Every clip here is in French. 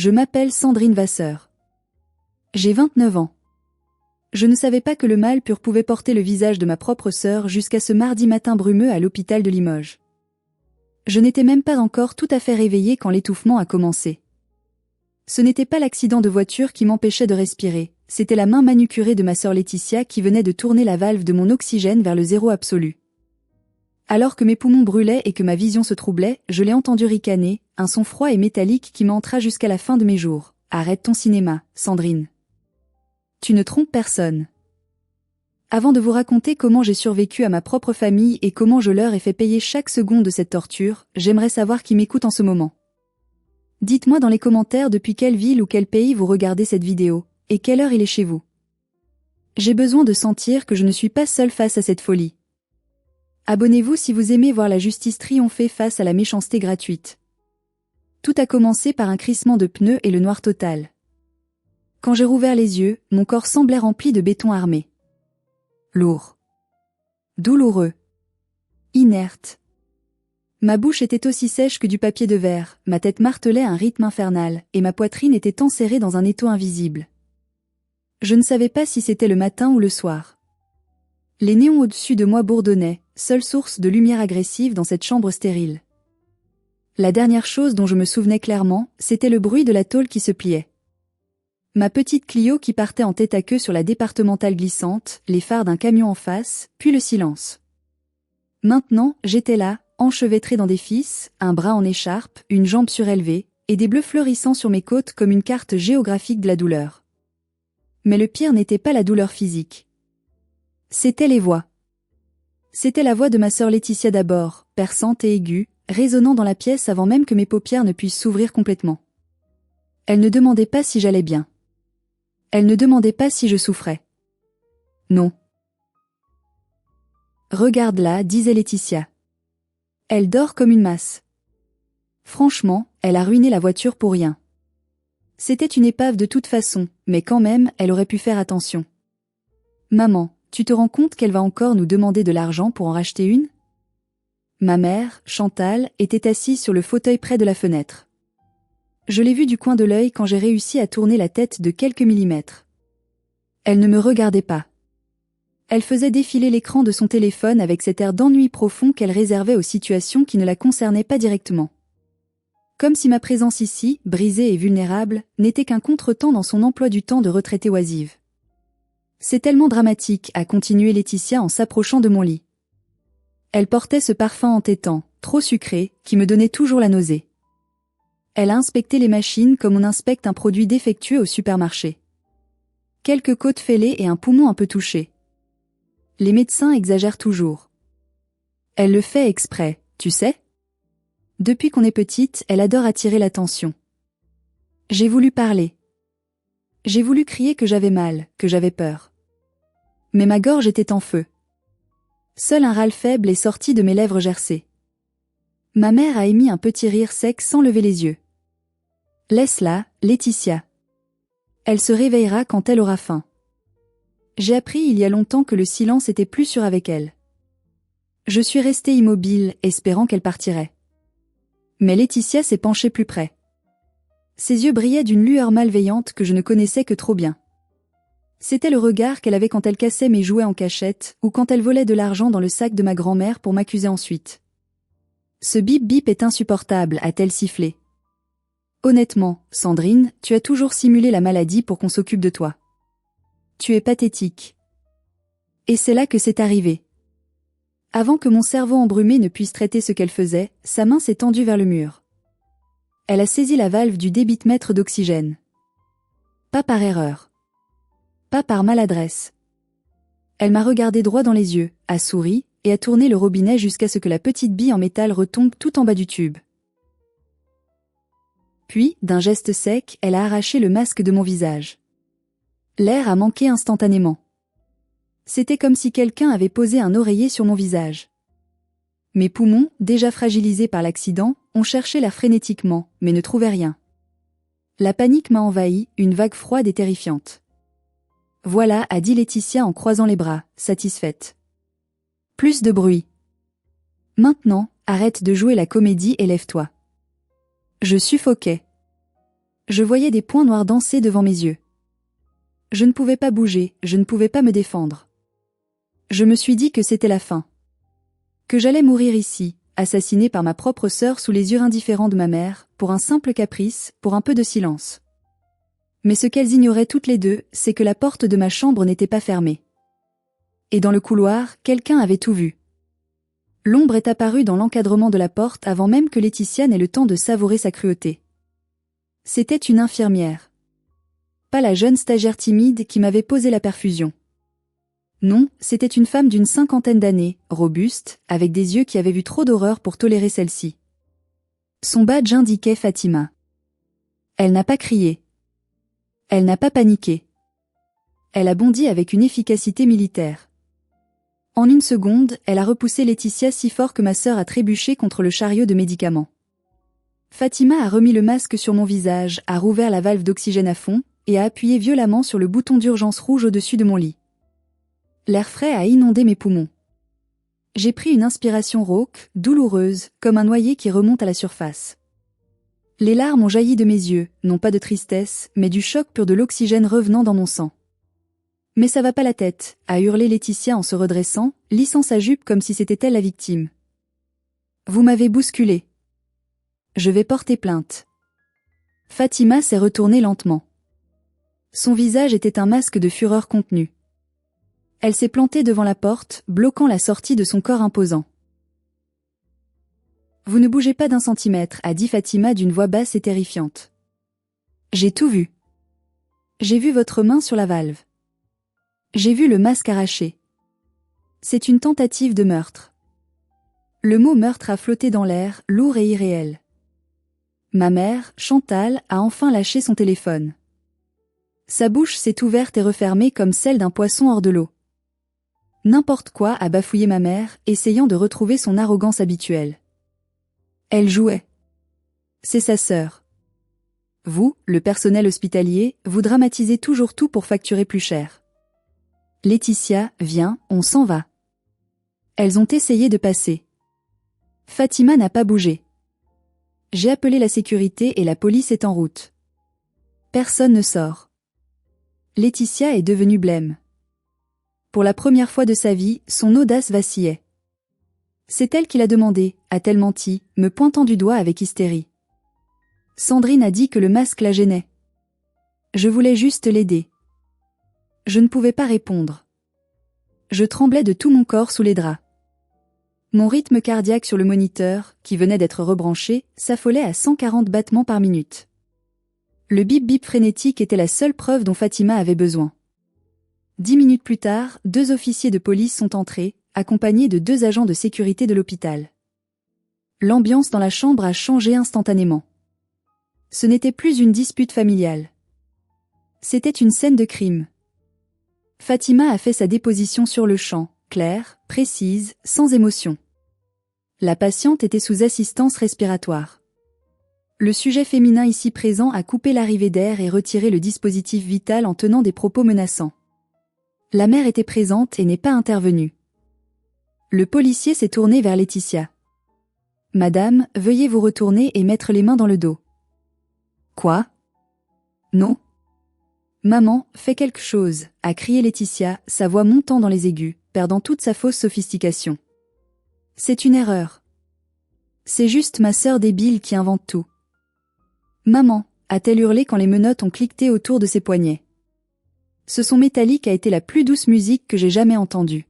Je m'appelle Sandrine Vasseur. J'ai 29 ans. Je ne savais pas que le mal pur pouvait porter le visage de ma propre sœur jusqu'à ce mardi matin brumeux à l'hôpital de Limoges. Je n'étais même pas encore tout à fait réveillée quand l'étouffement a commencé. Ce n'était pas l'accident de voiture qui m'empêchait de respirer, c'était la main manucurée de ma sœur Laetitia qui venait de tourner la valve de mon oxygène vers le zéro absolu. Alors que mes poumons brûlaient et que ma vision se troublait, je l'ai entendu ricaner, un son froid et métallique qui m'entra jusqu'à la fin de mes jours. « Arrête ton cinéma, Sandrine. Tu ne trompes personne. » Avant de vous raconter comment j'ai survécu à ma propre famille et comment je leur ai fait payer chaque seconde de cette torture, j'aimerais savoir qui m'écoute en ce moment. Dites-moi dans les commentaires depuis quelle ville ou quel pays vous regardez cette vidéo, et quelle heure il est chez vous. J'ai besoin de sentir que je ne suis pas seule face à cette folie. Abonnez-vous si vous aimez voir la justice triompher face à la méchanceté gratuite. Tout a commencé par un crissement de pneus et le noir total. Quand j'ai rouvert les yeux, mon corps semblait rempli de béton armé. Lourd. Douloureux. Inerte. Ma bouche était aussi sèche que du papier de verre, ma tête martelait à un rythme infernal, et ma poitrine était enserrée dans un étau invisible. Je ne savais pas si c'était le matin ou le soir. Les néons au-dessus de moi bourdonnaient, seule source de lumière agressive dans cette chambre stérile. La dernière chose dont je me souvenais clairement, c'était le bruit de la tôle qui se pliait. Ma petite Clio qui partait en tête à queue sur la départementale glissante, les phares d'un camion en face, puis le silence. Maintenant, j'étais là, enchevêtrée dans des fils, un bras en écharpe, une jambe surélevée, et des bleus fleurissant sur mes côtes comme une carte géographique de la douleur. Mais le pire n'était pas la douleur physique. C'étaient les voix. C'était la voix de ma sœur Laetitia d'abord, perçante et aiguë, résonnant dans la pièce avant même que mes paupières ne puissent s'ouvrir complètement. Elle ne demandait pas si j'allais bien. Elle ne demandait pas si je souffrais. Non. Regarde-la, disait Laetitia. Elle dort comme une masse. Franchement, elle a ruiné la voiture pour rien. C'était une épave de toute façon, mais quand même, elle aurait pu faire attention. Maman, tu te rends compte qu'elle va encore nous demander de l'argent pour en racheter une ? Ma mère, Chantal, était assise sur le fauteuil près de la fenêtre. Je l'ai vue du coin de l'œil quand j'ai réussi à tourner la tête de quelques millimètres. Elle ne me regardait pas. Elle faisait défiler l'écran de son téléphone avec cet air d'ennui profond qu'elle réservait aux situations qui ne la concernaient pas directement. Comme si ma présence ici, brisée et vulnérable, n'était qu'un contretemps dans son emploi du temps de retraitée oisive. C'est tellement dramatique, a continué Laetitia en s'approchant de mon lit. Elle portait ce parfum entêtant, trop sucré, qui me donnait toujours la nausée. Elle a inspecté les machines comme on inspecte un produit défectueux au supermarché. Quelques côtes fêlées et un poumon un peu touché. Les médecins exagèrent toujours. Elle le fait exprès, tu sais ? Depuis qu'on est petite, elle adore attirer l'attention. J'ai voulu parler. J'ai voulu crier que j'avais mal, que j'avais peur. Mais ma gorge était en feu. Seul un râle faible est sorti de mes lèvres gercées. Ma mère a émis un petit rire sec sans lever les yeux. Laisse-la, Laetitia. Elle se réveillera quand elle aura faim. J'ai appris il y a longtemps que le silence était plus sûr avec elle. Je suis restée immobile, espérant qu'elle partirait. Mais Laetitia s'est penchée plus près. Ses yeux brillaient d'une lueur malveillante que je ne connaissais que trop bien. C'était le regard qu'elle avait quand elle cassait mes jouets en cachette, ou quand elle volait de l'argent dans le sac de ma grand-mère pour m'accuser ensuite. Ce bip-bip est insupportable, a-t-elle sifflé. Honnêtement, Sandrine, tu as toujours simulé la maladie pour qu'on s'occupe de toi. Tu es pathétique. Et c'est là que c'est arrivé. Avant que mon cerveau embrumé ne puisse traiter ce qu'elle faisait, sa main s'est tendue vers le mur. Elle a saisi la valve du débitmètre d'oxygène. Pas par erreur. Pas par maladresse. Elle m'a regardé droit dans les yeux, a souri, et a tourné le robinet jusqu'à ce que la petite bille en métal retombe tout en bas du tube. Puis, d'un geste sec, elle a arraché le masque de mon visage. L'air a manqué instantanément. C'était comme si quelqu'un avait posé un oreiller sur mon visage. Mes poumons, déjà fragilisés par l'accident, ont cherché l'air frénétiquement, mais ne trouvaient rien. La panique m'a envahi, une vague froide et terrifiante. Voilà, a dit Laetitia en croisant les bras, satisfaite. Plus de bruit. Maintenant, arrête de jouer la comédie et lève-toi. Je suffoquais. Je voyais des points noirs danser devant mes yeux. Je ne pouvais pas bouger, je ne pouvais pas me défendre. Je me suis dit que c'était la fin. Que j'allais mourir ici, assassinée par ma propre sœur sous les yeux indifférents de ma mère, pour un simple caprice, pour un peu de silence. Mais ce qu'elles ignoraient toutes les deux, c'est que la porte de ma chambre n'était pas fermée. Et dans le couloir, quelqu'un avait tout vu. L'ombre est apparue dans l'encadrement de la porte avant même que Laetitia n'ait le temps de savourer sa cruauté. C'était une infirmière. Pas la jeune stagiaire timide qui m'avait posé la perfusion. Non, c'était une femme d'une 50aine d'années, robuste, avec des yeux qui avaient vu trop d'horreur pour tolérer celle-ci. Son badge indiquait Fatima. Elle n'a pas crié. Elle n'a pas paniqué. Elle a bondi avec une efficacité militaire. En une seconde, elle a repoussé Laetitia si fort que ma sœur a trébuché contre le chariot de médicaments. Fatima a remis le masque sur mon visage, a rouvert la valve d'oxygène à fond, et a appuyé violemment sur le bouton d'urgence rouge au-dessus de mon lit. L'air frais a inondé mes poumons. J'ai pris une inspiration rauque, douloureuse, comme un noyé qui remonte à la surface. Les larmes ont jailli de mes yeux, non pas de tristesse, mais du choc pur de l'oxygène revenant dans mon sang. Mais ça va pas la tête, a hurlé Laetitia en se redressant, lissant sa jupe comme si c'était elle la victime. Vous m'avez bousculée. Je vais porter plainte. Fatima s'est retournée lentement. Son visage était un masque de fureur contenue. Elle s'est plantée devant la porte, bloquant la sortie de son corps imposant. Vous ne bougez pas d'un centimètre, a dit Fatima d'une voix basse et terrifiante. J'ai tout vu. J'ai vu votre main sur la valve. J'ai vu le masque arraché. C'est une tentative de meurtre. Le mot meurtre a flotté dans l'air, lourd et irréel. Ma mère, Chantal, a enfin lâché son téléphone. Sa bouche s'est ouverte et refermée comme celle d'un poisson hors de l'eau. N'importe quoi, a bafouillé ma mère, essayant de retrouver son arrogance habituelle. Elle jouait. C'est sa sœur. Vous, le personnel hospitalier, vous dramatisez toujours tout pour facturer plus cher. Laetitia, viens, on s'en va. Elles ont essayé de passer. Fatima n'a pas bougé. J'ai appelé la sécurité et la police est en route. Personne ne sort. Laetitia est devenue blême. Pour la première fois de sa vie, son audace vacillait. C'est elle qui l'a demandé, a-t-elle menti, me pointant du doigt avec hystérie. Sandrine a dit que le masque la gênait. Je voulais juste l'aider. Je ne pouvais pas répondre. Je tremblais de tout mon corps sous les draps. Mon rythme cardiaque sur le moniteur, qui venait d'être rebranché, s'affolait à 140 battements par minute. Le bip-bip frénétique était la seule preuve dont Fatima avait besoin. 10 minutes plus tard, 2 officiers de police sont entrés, accompagnés de 2 agents de sécurité de l'hôpital. L'ambiance dans la chambre a changé instantanément. Ce n'était plus une dispute familiale. C'était une scène de crime. Fatima a fait sa déposition sur le champ, claire, précise, sans émotion. La patiente était sous assistance respiratoire. Le sujet féminin ici présent a coupé l'arrivée d'air et retiré le dispositif vital en tenant des propos menaçants. La mère était présente et n'est pas intervenue. Le policier s'est tourné vers Laetitia. « Madame, veuillez vous retourner et mettre les mains dans le dos. »« Quoi ? » ?»« Non. »« Maman, fais quelque chose » a crié Laetitia, sa voix montant dans les aigus, perdant toute sa fausse sophistication. « C'est une erreur. C'est juste ma sœur débile qui invente tout. »« Maman » a-t-elle hurlé quand les menottes ont cliqueté autour de ses poignets. Ce son métallique a été la plus douce musique que j'ai jamais entendue.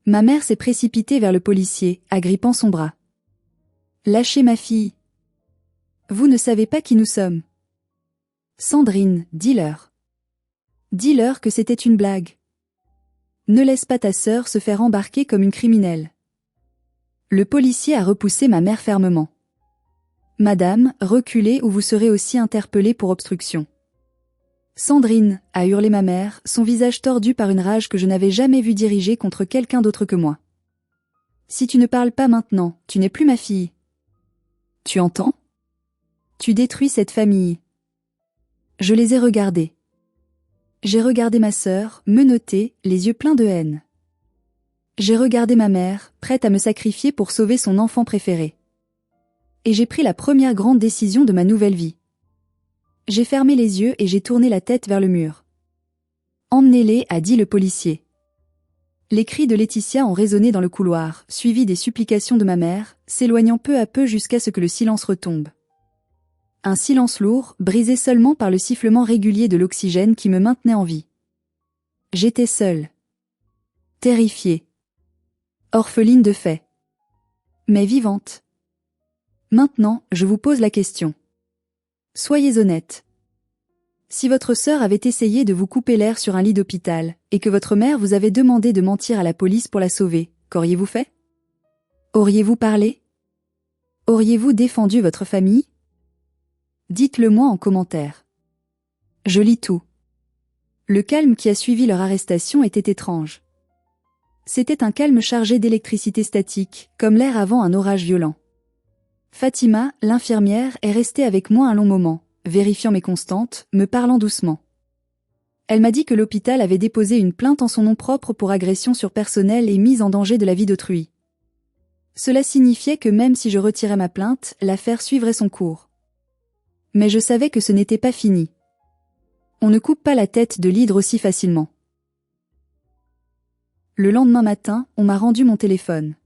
Ma mère s'est précipitée vers le policier, agrippant son bras. « Lâchez ma fille. Vous ne savez pas qui nous sommes. » Sandrine, dis-leur. Dis-leur que c'était une blague. Ne laisse pas ta sœur se faire embarquer comme une criminelle. Le policier a repoussé ma mère fermement. Madame, reculez ou vous serez aussi interpellée pour obstruction. Sandrine, a hurlé ma mère, son visage tordu par une rage que je n'avais jamais vue diriger contre quelqu'un d'autre que moi. Si tu ne parles pas maintenant, tu n'es plus ma fille. Tu entends ? Tu détruis cette famille. Je les ai regardés. J'ai regardé ma sœur, menottée, les yeux pleins de haine. J'ai regardé ma mère, prête à me sacrifier pour sauver son enfant préféré. Et j'ai pris la première grande décision de ma nouvelle vie. J'ai fermé les yeux et j'ai tourné la tête vers le mur. Emmenez-les, a dit le policier. Les cris de Laetitia ont résonné dans le couloir, suivis des supplications de ma mère, s'éloignant peu à peu jusqu'à ce que le silence retombe. Un silence lourd, brisé seulement par le sifflement régulier de l'oxygène qui me maintenait en vie. J'étais seule. Terrifiée. Orpheline de fait. Mais vivante. Maintenant, je vous pose la question. Soyez honnête. Si votre sœur avait essayé de vous couper l'air sur un lit d'hôpital, et que votre mère vous avait demandé de mentir à la police pour la sauver, qu'auriez-vous fait? Auriez-vous parlé? Auriez-vous défendu votre famille? Dites-le-moi en commentaire. Je lis tout. Le calme qui a suivi leur arrestation était étrange. C'était un calme chargé d'électricité statique, comme l'air avant un orage violent. Fatima, l'infirmière, est restée avec moi un long moment, vérifiant mes constantes, me parlant doucement. Elle m'a dit que l'hôpital avait déposé une plainte en son nom propre pour agression sur personnel et mise en danger de la vie d'autrui. Cela signifiait que même si je retirais ma plainte, l'affaire suivrait son cours. Mais je savais que ce n'était pas fini. On ne coupe pas la tête de l'hydre aussi facilement. Le lendemain matin, on m'a rendu mon téléphone.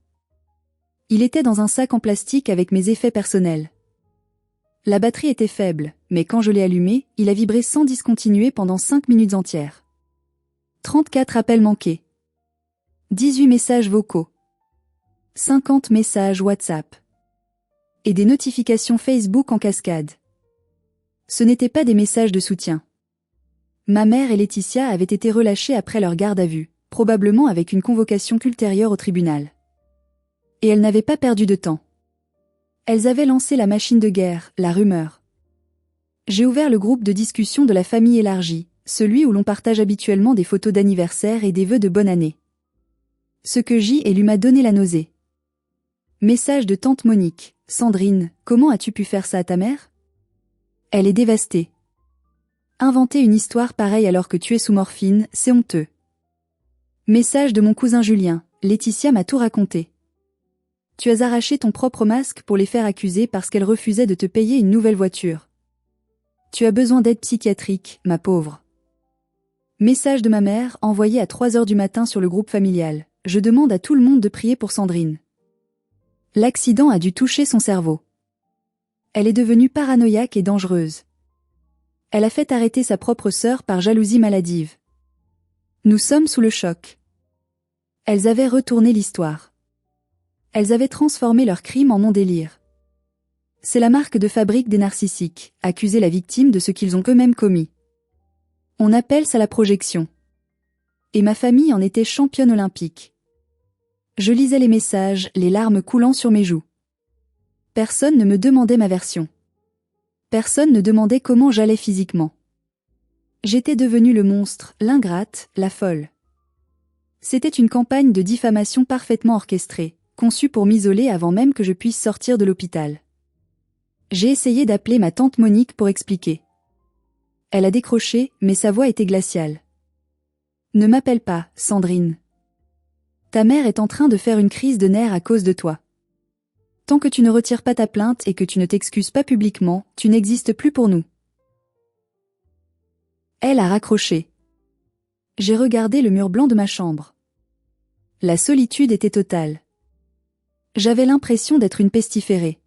Il était dans un sac en plastique avec mes effets personnels. La batterie était faible, mais quand je l'ai allumé, il a vibré sans discontinuer pendant 5 minutes entières. 34 appels manqués. 18 messages vocaux. 50 messages WhatsApp. Et des notifications Facebook en cascade. Ce n'étaient pas des messages de soutien. Ma mère et Laetitia avaient été relâchées après leur garde à vue, probablement avec une convocation ultérieure au tribunal. Et elles n'avaient pas perdu de temps. Elles avaient lancé la machine de guerre, la rumeur. J'ai ouvert le groupe de discussion de la famille élargie, celui où l'on partage habituellement des photos d'anniversaire et des vœux de bonne année. Ce que J et lui m'a donné la nausée. Message de tante Monique. Sandrine, comment as-tu pu faire ça à ta mère? Elle est dévastée. Inventer une histoire pareille alors que tu es sous morphine, c'est honteux. Message de mon cousin Julien. Laetitia m'a tout raconté. Tu as arraché ton propre masque pour les faire accuser parce qu'elles refusaient de te payer une nouvelle voiture. Tu as besoin d'aide psychiatrique, ma pauvre. Message de ma mère envoyé à 3 heures du matin sur le groupe familial. Je demande à tout le monde de prier pour Sandrine. L'accident a dû toucher son cerveau. Elle est devenue paranoïaque et dangereuse. Elle a fait arrêter sa propre sœur par jalousie maladive. Nous sommes sous le choc. Elles avaient retourné l'histoire. Elles avaient transformé leur crime en non-délire. C'est la marque de fabrique des narcissiques, accuser la victime de ce qu'ils ont eux-mêmes commis. On appelle ça la projection. Et ma famille en était championne olympique. Je lisais les messages, les larmes coulant sur mes joues. Personne ne me demandait ma version. Personne ne demandait comment j'allais physiquement. J'étais devenue le monstre, l'ingrate, la folle. C'était une campagne de diffamation parfaitement orchestrée, conçue pour m'isoler avant même que je puisse sortir de l'hôpital. J'ai essayé d'appeler ma tante Monique pour expliquer. Elle a décroché, mais sa voix était glaciale. Ne m'appelle pas, Sandrine. Ta mère est en train de faire une crise de nerfs à cause de toi. Tant que tu ne retires pas ta plainte et que tu ne t'excuses pas publiquement, tu n'existes plus pour nous. Elle a raccroché. J'ai regardé le mur blanc de ma chambre. La solitude était totale. J'avais l'impression d'être une pestiférée.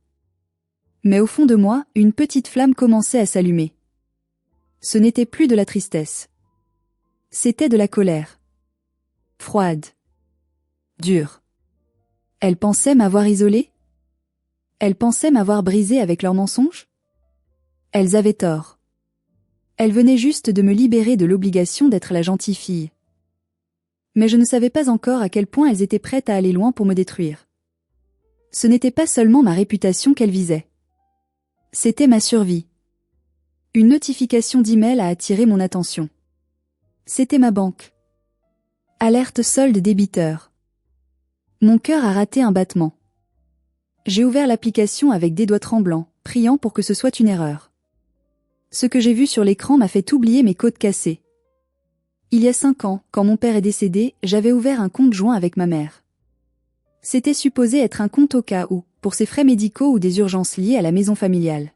Mais au fond de moi, une petite flamme commençait à s'allumer. Ce n'était plus de la tristesse. C'était de la colère. Froide. Dure. Elle pensait m'avoir isolée? Elles pensaient m'avoir brisée avec leurs mensonges? Elles avaient tort. Elles venaient juste de me libérer de l'obligation d'être la gentille fille. Mais je ne savais pas encore à quel point elles étaient prêtes à aller loin pour me détruire. Ce n'était pas seulement ma réputation qu'elles visaient. C'était ma survie. Une notification d'email a attiré mon attention. C'était ma banque. Alerte solde débiteur. Mon cœur a raté un battement. J'ai ouvert l'application avec des doigts tremblants, priant pour que ce soit une erreur. Ce que j'ai vu sur l'écran m'a fait oublier mes côtes cassées. Il y a 5 ans, quand mon père est décédé, j'avais ouvert un compte joint avec ma mère. C'était supposé être un compte au cas où, pour ses frais médicaux ou des urgences liées à la maison familiale.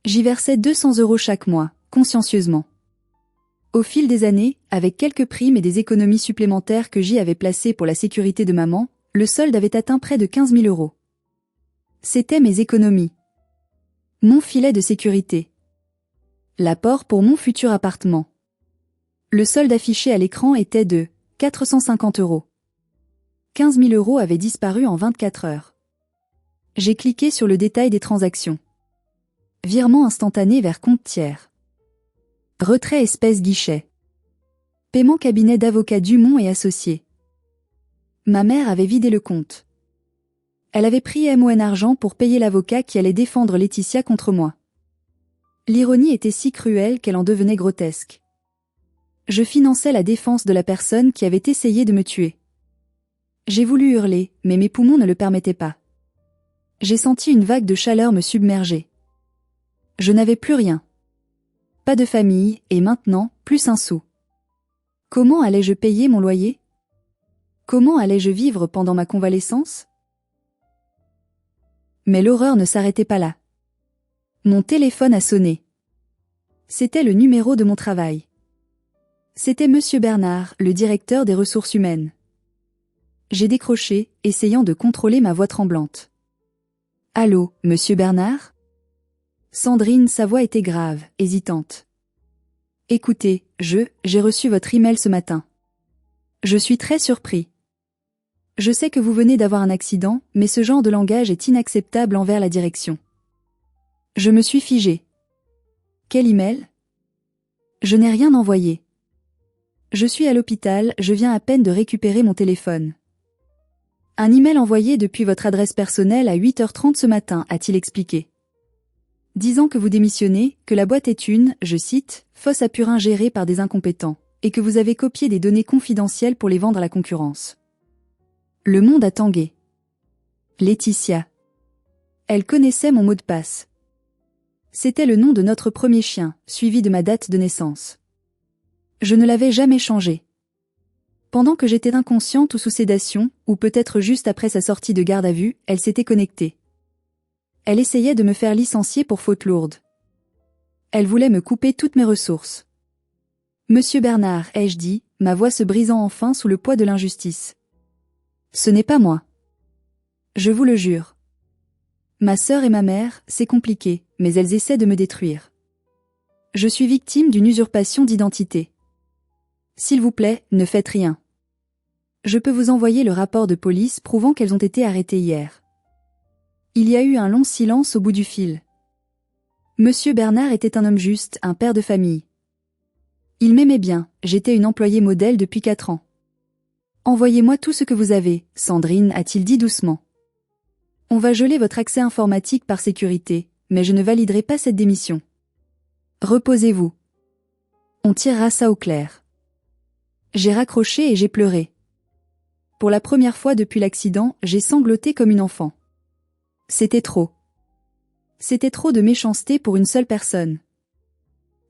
J'y versais 200 € chaque mois, consciencieusement. Au fil des années, avec quelques primes et des économies supplémentaires que j'y avais placées pour la sécurité de maman, le solde avait atteint près de 15 000 €. C'étaient mes économies. Mon filet de sécurité. L'apport pour mon futur appartement. Le solde affiché à l'écran était de 450 €. 15 000 € avaient disparu en 24 heures. J'ai cliqué sur le détail des transactions. Virement instantané vers compte tiers. Retrait espèce guichet. Paiement cabinet d'avocats Dumont et associés. Ma mère avait vidé le compte. Elle avait pris MON argent pour payer l'avocat qui allait défendre Laetitia contre moi. L'ironie était si cruelle qu'elle en devenait grotesque. Je finançais la défense de la personne qui avait essayé de me tuer. J'ai voulu hurler, mais mes poumons ne le permettaient pas. J'ai senti une vague de chaleur me submerger. Je n'avais plus rien. Pas de famille, et maintenant, plus un sou. Comment allais-je payer mon loyer? Comment allais-je vivre pendant ma convalescence? Mais l'horreur ne s'arrêtait pas là. Mon téléphone a sonné. C'était le numéro de mon travail. C'était Monsieur Bernard, le directeur des ressources humaines. J'ai décroché, essayant de contrôler ma voix tremblante. Allô, Monsieur Bernard? Sandrine, sa voix était grave, hésitante. Écoutez, j'ai reçu votre email ce matin. Je suis très surpris. Je sais que vous venez d'avoir un accident, mais ce genre de langage est inacceptable envers la direction. Je me suis figé. Quel email? Je n'ai rien envoyé. Je suis à l'hôpital, je viens à peine de récupérer mon téléphone. Un email envoyé depuis votre adresse personnelle à 8h30 ce matin, a-t-il expliqué. Disant que vous démissionnez, que la boîte est une, je cite, fosse à purin gérée par des incompétents, et que vous avez copié des données confidentielles pour les vendre à la concurrence. Le monde a tangué. Laetitia. Elle connaissait mon mot de passe. C'était le nom de notre premier chien, suivi de ma date de naissance. Je ne l'avais jamais changé. Pendant que j'étais inconsciente ou sous sédation, ou peut-être juste après sa sortie de garde à vue, elle s'était connectée. Elle essayait de me faire licencier pour faute lourde. Elle voulait me couper toutes mes ressources. Monsieur Bernard, ai-je dit, ma voix se brisant enfin sous le poids de l'injustice. Ce n'est pas moi. Je vous le jure. Ma sœur et ma mère, c'est compliqué, mais elles essaient de me détruire. Je suis victime d'une usurpation d'identité. S'il vous plaît, ne faites rien. Je peux vous envoyer le rapport de police prouvant qu'elles ont été arrêtées hier. Il y a eu un long silence au bout du fil. Monsieur Bernard était un homme juste, un père de famille. Il m'aimait bien, j'étais une employée modèle depuis 4 ans. Envoyez-moi tout ce que vous avez, Sandrine, a-t-il dit doucement. On va geler votre accès informatique par sécurité, mais je ne validerai pas cette démission. Reposez-vous. On tirera ça au clair. J'ai raccroché et j'ai pleuré. Pour la première fois depuis l'accident, j'ai sangloté comme une enfant. C'était trop. C'était trop de méchanceté pour une seule personne.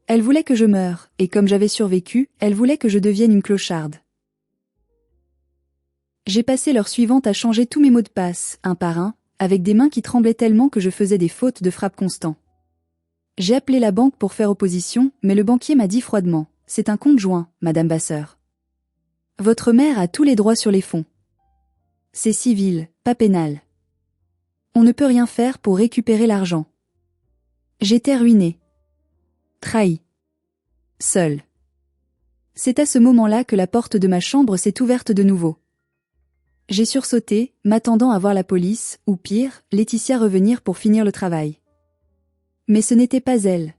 Elle voulait que je meure, et comme j'avais survécu, elle voulait que je devienne une clocharde. J'ai passé l'heure suivante à changer tous mes mots de passe, un par un, avec des mains qui tremblaient tellement que je faisais des fautes de frappe constant. J'ai appelé la banque pour faire opposition, mais le banquier m'a dit froidement, « C'est un compte joint, Madame Vasseur. Votre mère a tous les droits sur les fonds. C'est civil, pas pénal. On ne peut rien faire pour récupérer l'argent. » J'étais ruinée. Trahie. Seule. C'est à ce moment-là que la porte de ma chambre s'est ouverte de nouveau. J'ai sursauté, m'attendant à voir la police, ou pire, Laetitia revenir pour finir le travail. Mais ce n'était pas elle.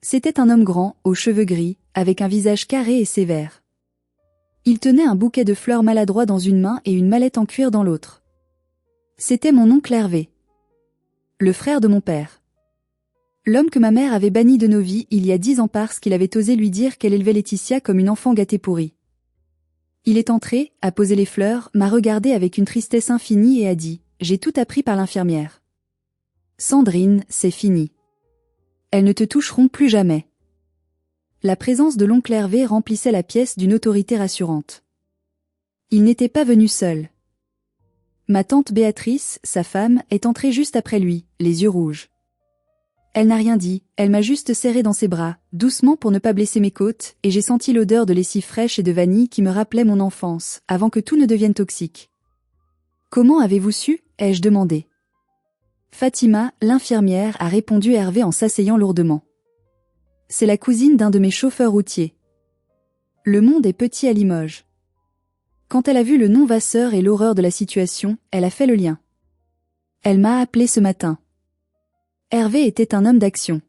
C'était un homme grand, aux cheveux gris, avec un visage carré et sévère. Il tenait un bouquet de fleurs maladroit dans une main et une mallette en cuir dans l'autre. C'était mon oncle Hervé. Le frère de mon père. L'homme que ma mère avait banni de nos vies il y a 10 ans parce qu'il avait osé lui dire qu'elle élevait Laetitia comme une enfant gâtée pourrie. Il est entré, a posé les fleurs, m'a regardé avec une tristesse infinie et a dit « J'ai tout appris par l'infirmière. Sandrine, c'est fini. Elles ne te toucheront plus jamais. » La présence de l'oncle Hervé remplissait la pièce d'une autorité rassurante. Il n'était pas venu seul. Ma tante Béatrice, sa femme, est entrée juste après lui, les yeux rouges. Elle n'a rien dit, elle m'a juste serré dans ses bras, doucement pour ne pas blesser mes côtes, et j'ai senti l'odeur de lessive fraîche et de vanille qui me rappelait mon enfance, avant que tout ne devienne toxique. Comment avez-vous su ? Ai-je demandé. Fatima, l'infirmière, a répondu Hervé en s'asseyant lourdement. C'est la cousine d'un de mes chauffeurs routiers. Le monde est petit à Limoges. Quand elle a vu le nom Vasseur et l'horreur de la situation, elle a fait le lien. Elle m'a appelé ce matin. Hervé était un homme d'action.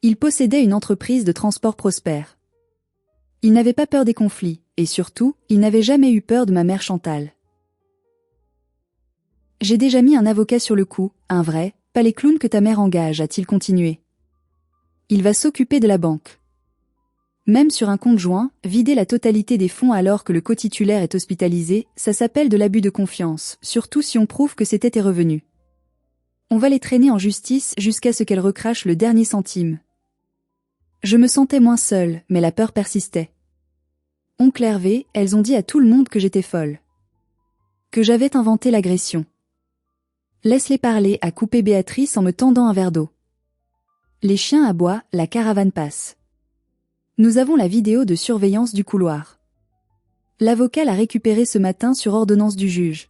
Il possédait une entreprise de transport prospère. Il n'avait pas peur des conflits, et surtout, il n'avait jamais eu peur de ma mère Chantal. J'ai déjà mis un avocat sur le coup, un vrai, pas les clowns que ta mère engage, a-t-il continué. Il va s'occuper de la banque. Même sur un compte joint, vider la totalité des fonds alors que le cotitulaire est hospitalisé, ça s'appelle de l'abus de confiance, surtout si on prouve que c'était tes revenus. On va les traîner en justice jusqu'à ce qu'elles recrachent le dernier centime. Je me sentais moins seule, mais la peur persistait. Oncle Hervé, elles ont dit à tout le monde que j'étais folle. Que j'avais inventé l'agression. Laisse-les parler, a coupé Béatrice en me tendant un verre d'eau. Les chiens aboient, la caravane passe. Nous avons la vidéo de surveillance du couloir. L'avocat l'a récupérée ce matin sur ordonnance du juge.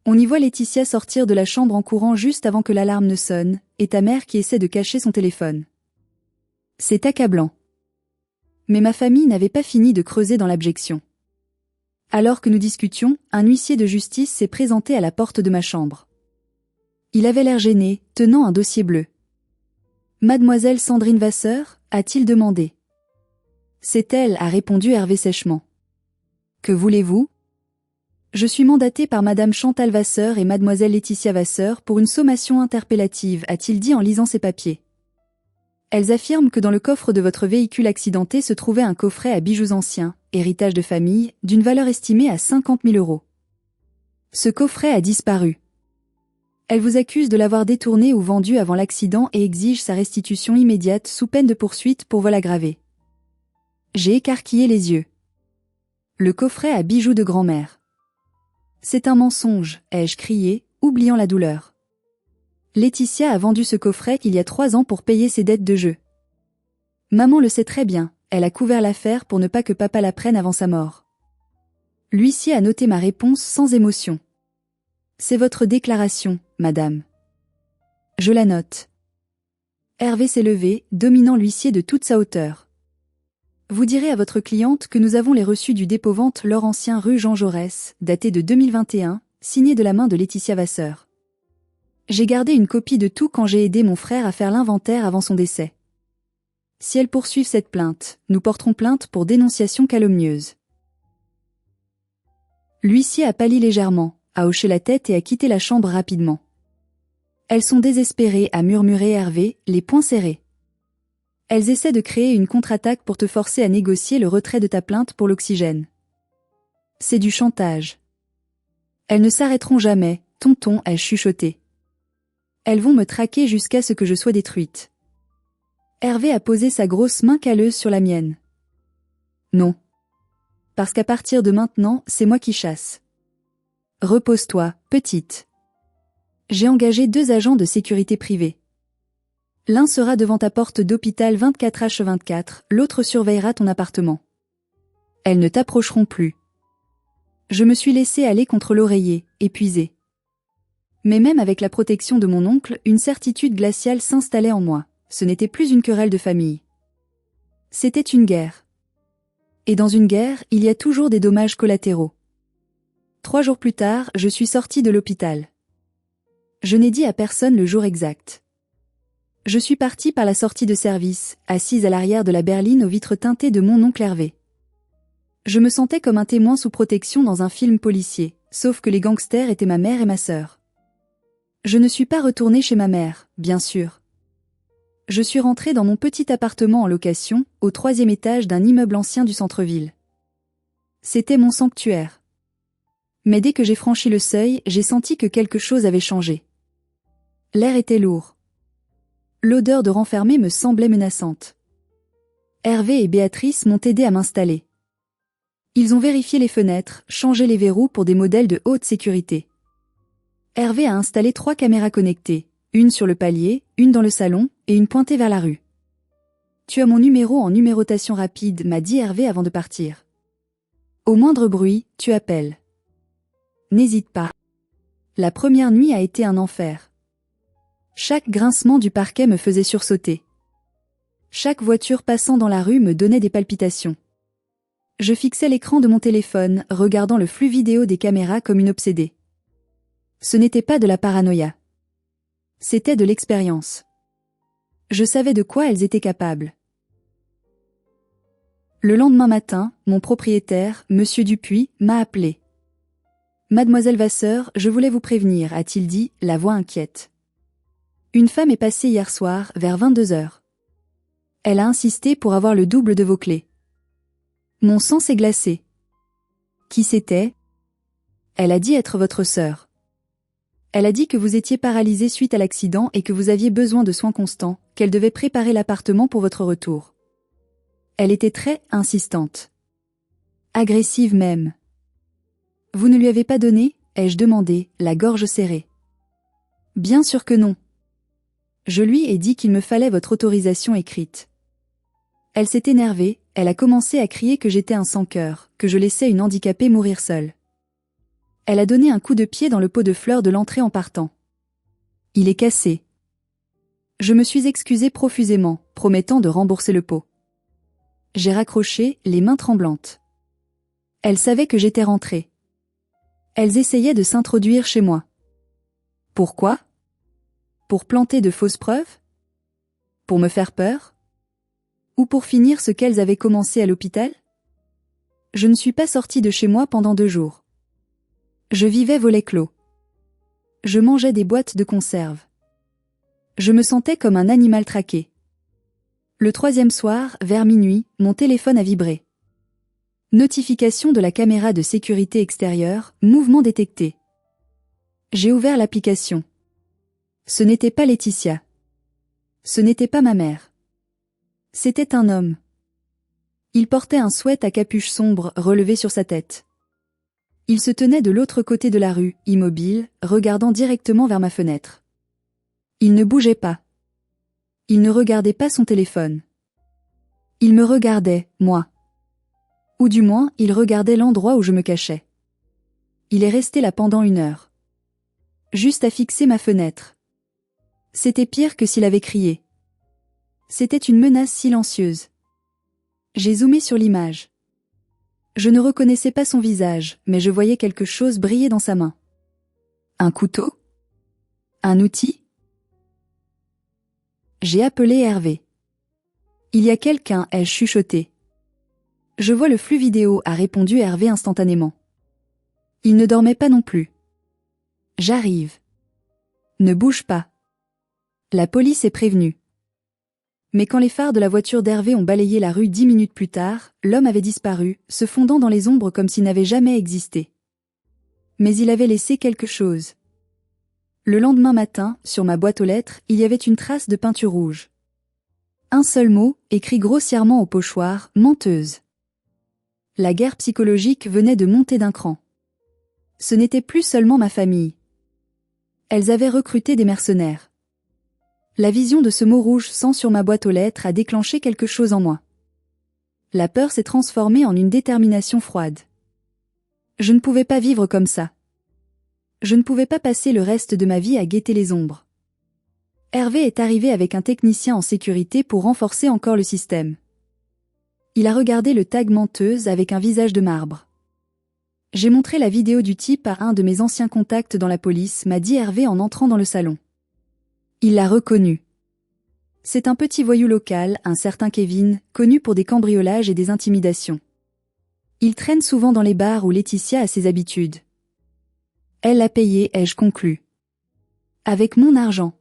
On y voit Laetitia sortir de la chambre en courant juste avant que l'alarme ne sonne, et ta mère qui essaie de cacher son téléphone. C'est accablant. Mais ma famille n'avait pas fini de creuser dans l'abjection. Alors que nous discutions, un huissier de justice s'est présenté à la porte de ma chambre. Il avait l'air gêné, tenant un dossier bleu. « Mademoiselle Sandrine Vasseur ?» a-t-il demandé. « C'est elle » a répondu Hervé sèchement. « Que voulez-vous » ? Je suis mandaté par Madame Chantal Vasseur et Mademoiselle Laetitia Vasseur pour une sommation interpellative, a-t-il dit en lisant ses papiers. Elles affirment que dans le coffre de votre véhicule accidenté se trouvait un coffret à bijoux anciens, héritage de famille, d'une valeur estimée à 50 000 €. Ce coffret a disparu. Elles vous accusent de l'avoir détourné ou vendu avant l'accident et exigent sa restitution immédiate sous peine de poursuite pour vol aggravé. J'ai écarquillé les yeux. Le coffret à bijoux de grand-mère. C'est un mensonge, ai-je crié, oubliant la douleur. Laetitia a vendu ce coffret il y a 3 ans pour payer ses dettes de jeu. Maman le sait très bien, elle a couvert l'affaire pour ne pas que papa la prenne avant sa mort. L'huissier a noté ma réponse sans émotion. C'est votre déclaration, madame. Je la note. Hervé s'est levé, dominant l'huissier de toute sa hauteur. Vous direz à votre cliente que nous avons les reçus du dépôt-vente L'Or Ancien rue Jean Jaurès, daté de 2021, signé de la main de Laetitia Vasseur. J'ai gardé une copie de tout quand j'ai aidé mon frère à faire l'inventaire avant son décès. Si elles poursuivent cette plainte, nous porterons plainte pour dénonciation calomnieuse. L'huissier a pâli légèrement, a hoché la tête et a quitté la chambre rapidement. Elles sont désespérées, a murmuré Hervé, les poings serrés. Elles essaient de créer une contre-attaque pour te forcer à négocier le retrait de ta plainte pour l'oxygène. C'est du chantage. Elles ne s'arrêteront jamais, tonton, ai-je chuchoté. Elles vont me traquer jusqu'à ce que je sois détruite. Hervé a posé sa grosse main calleuse sur la mienne. Non. Parce qu'à partir de maintenant, c'est moi qui chasse. Repose-toi, petite. J'ai engagé 2 agents de sécurité privée. L'un sera devant ta porte d'hôpital 24h/24, l'autre surveillera ton appartement. Elles ne t'approcheront plus. Je me suis laissé aller contre l'oreiller, épuisé. Mais même avec la protection de mon oncle, une certitude glaciale s'installait en moi. Ce n'était plus une querelle de famille. C'était une guerre. Et dans une guerre, il y a toujours des dommages collatéraux. 3 jours plus tard, je suis sorti de l'hôpital. Je n'ai dit à personne le jour exact. Je suis parti par la sortie de service, assise à l'arrière de la berline aux vitres teintées de mon oncle Hervé. Je me sentais comme un témoin sous protection dans un film policier, sauf que les gangsters étaient ma mère et ma sœur. Je ne suis pas retourné chez ma mère, bien sûr. Je suis rentré dans mon petit appartement en location, au 3e étage d'un immeuble ancien du centre-ville. C'était mon sanctuaire. Mais dès que j'ai franchi le seuil, j'ai senti que quelque chose avait changé. L'air était lourd. L'odeur de renfermé me semblait menaçante. Hervé et Béatrice m'ont aidé à m'installer. Ils ont vérifié les fenêtres, changé les verrous pour des modèles de haute sécurité. Hervé a installé 3 caméras connectées, une sur le palier, une dans le salon, et une pointée vers la rue. Tu as mon numéro en numérotation rapide, m'a dit Hervé avant de partir. Au moindre bruit, tu appelles. N'hésite pas. La première nuit a été un enfer. Chaque grincement du parquet me faisait sursauter. Chaque voiture passant dans la rue me donnait des palpitations. Je fixais l'écran de mon téléphone, regardant le flux vidéo des caméras comme une obsédée. Ce n'était pas de la paranoïa. C'était de l'expérience. Je savais de quoi elles étaient capables. Le lendemain matin, mon propriétaire, Monsieur Dupuis, m'a appelé. Mademoiselle Vasseur, je voulais vous prévenir, a-t-il dit, la voix inquiète. Une femme est passée hier soir, vers 22h. Elle a insisté pour avoir le double de vos clés. Mon sang s'est glacé. Qui c'était? Elle a dit être votre sœur. Elle a dit que vous étiez paralysé suite à l'accident et que vous aviez besoin de soins constants, qu'elle devait préparer l'appartement pour votre retour. Elle était très insistante. Agressive même. Vous ne lui avez pas donné, ai-je demandé, la gorge serrée. Bien sûr que non. Je lui ai dit qu'il me fallait votre autorisation écrite. Elle s'est énervée, elle a commencé à crier que j'étais un sans-cœur, que je laissais une handicapée mourir seule. Elle a donné un coup de pied dans le pot de fleurs de l'entrée en partant. Il est cassé. Je me suis excusée profusément, promettant de rembourser le pot. J'ai raccroché, les mains tremblantes. Elles savaient que j'étais rentrée. Elles essayaient de s'introduire chez moi. Pourquoi? Pour planter de fausses preuves? Pour me faire peur? Ou pour finir ce qu'elles avaient commencé à l'hôpital? Je ne suis pas sortie de chez moi pendant 2 jours. Je vivais volet clos. Je mangeais des boîtes de conserve. Je me sentais comme un animal traqué. Le 3e soir, vers minuit, mon téléphone a vibré. Notification de la caméra de sécurité extérieure, mouvement détecté. J'ai ouvert l'application. Ce n'était pas Laetitia. Ce n'était pas ma mère. C'était un homme. Il portait un sweat à capuche sombre relevé sur sa tête. Il se tenait de l'autre côté de la rue, immobile, regardant directement vers ma fenêtre. Il ne bougeait pas. Il ne regardait pas son téléphone. Il me regardait, moi. Ou du moins, il regardait l'endroit où je me cachais. Il est resté là pendant 1 heure. Juste à fixer ma fenêtre. C'était pire que s'il avait crié. C'était une menace silencieuse. J'ai zoomé sur l'image. Je ne reconnaissais pas son visage, mais je voyais quelque chose briller dans sa main. Un couteau? Un outil? J'ai appelé Hervé. Il y a quelqu'un, ai-je chuchoté. Je vois le flux vidéo, a répondu Hervé instantanément. Il ne dormait pas non plus. J'arrive. Ne bouge pas. La police est prévenue. Mais quand les phares de la voiture d'Hervé ont balayé la rue 10 minutes plus tard, l'homme avait disparu, se fondant dans les ombres comme s'il n'avait jamais existé. Mais il avait laissé quelque chose. Le lendemain matin, sur ma boîte aux lettres, il y avait une trace de peinture rouge. Un seul mot, écrit grossièrement au pochoir, menteuse. La guerre psychologique venait de monter d'un cran. Ce n'était plus seulement ma famille. Elles avaient recruté des mercenaires. La vision de ce mot rouge sang sur ma boîte aux lettres a déclenché quelque chose en moi. La peur s'est transformée en une détermination froide. Je ne pouvais pas vivre comme ça. Je ne pouvais pas passer le reste de ma vie à guetter les ombres. Hervé est arrivé avec un technicien en sécurité pour renforcer encore le système. Il a regardé le tag menteuse avec un visage de marbre. J'ai montré la vidéo du type à un de mes anciens contacts dans la police, m'a dit Hervé en entrant dans le salon. Il l'a reconnu. C'est un petit voyou local, un certain Kevin, connu pour des cambriolages et des intimidations. Il traîne souvent dans les bars où Laetitia a ses habitudes. Elle l'a payé, ai-je conclu. Avec mon argent.